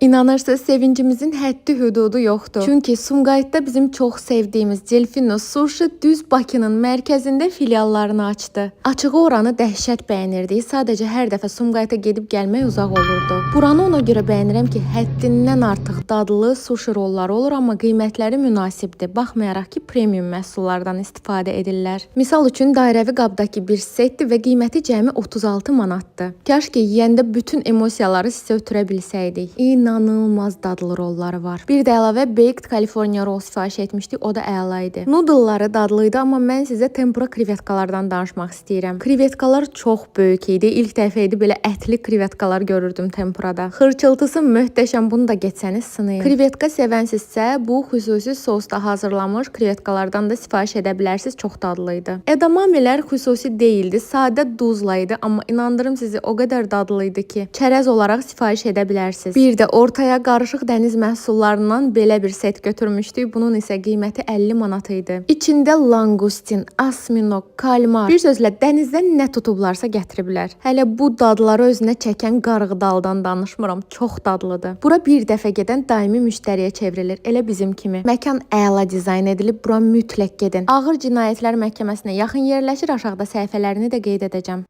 İnanırsınız, sevincimizin həddi hüdudu yoxdur. Çünki Sumqayıtda bizim çox sevdiyimiz Delfino Sushi düz Bakının mərkəzində filiallarını açdı. Açığı oranı dəhşət bəyənirdik. Sadəcə hər dəfə Sumqayıta gedib gəlmək uzaq olurdu. Buranı ona görə bəyənirəm ki, həddindən artıq dadlı sushi rolları olur, amma qiymətləri münasibdir. Baxmayaraq ki, premium məhsullardan istifadə edirlər. Misal üçün dairəvi qabdakı bir setdir və qiyməti cəmi 36 manatdır. Kaş ki, yeyəndə bütün emosiyaları sizə ötürə bilsəydik. İnanılmaz dadlı rolları var. Bir də əlavə Baked California roll sifariş etmişdik, o da əla idi. Noodleları dadlıydı, amma mən sizə tempura krevetkalardan danışmaq istəyirəm. Krevetkalar çox böyük idi. İlk dəfə idi belə ətli krevetkalar görürdüm tempurada. Xırçıltısı möhtəşəm, bunu da geçsəniz sınayın. Krevetka sevənsizsə, bu xüsusi sosda hazırlanmış krevetkalardan da sifariş edə bilərsiniz, çox dadlıydı. Edamamilər xüsusi değildi, sadə duzla idi, amma inandırım sizi, o qədər dadlıydı ki, çərəz olaraq sifariş edə bilərsiniz. Bir də ortaya qarışıq dəniz məhsullarından belə bir set götürmüşdük. Bunun isə qiyməti 50 manat idi. İçində langustin, asminok, kalmar, bir sözlə dənizdən nə tutublarsa gətiriblər. Hələ bu dadları özünə çəkən qarğıdaldan danışmıram, çox dadlıdır. Bura bir dəfə gedən daimi müştəriyə çevrilir, elə bizim kimi. Məkan əla dizayn edilib, bura mütləq gedin. Ağır Cinayətlər Məhkəməsinə yaxın yerləşir, aşağıda səhifələrini də qeyd edəcəm.